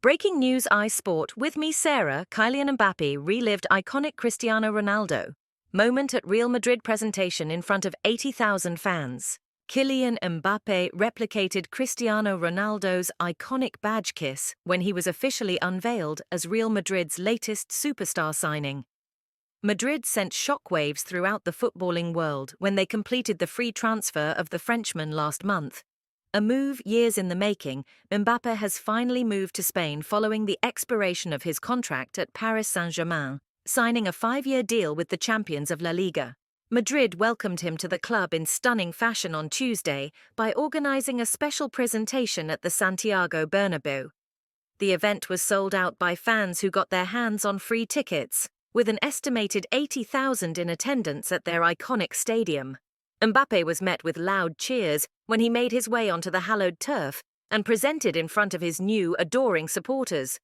Breaking news iSport with me, Sarah. Kylian Mbappe relived iconic Cristiano Ronaldo moment at Real Madrid presentation in front of 80,000 fans. Kylian Mbappe replicated Cristiano Ronaldo's iconic badge kiss when he was officially unveiled as Real Madrid's latest superstar signing. Madrid sent shockwaves throughout the footballing world when they completed the free transfer of the Frenchman last month. A move years in the making, Mbappe has finally moved to Spain following the expiration of his contract at Paris Saint-Germain, signing a 5-year deal with the champions of LaLiga. Madrid welcomed him to the club in stunning fashion on Tuesday by organizing a special presentation at the Santiago Bernabeu. The event was sold out by fans who got their hands on free tickets, with an estimated 80,000 in attendance at their iconic stadium. Mbappe was met with loud cheers when he made his way onto the hallowed turf and presented in front of his new, adoring supporters.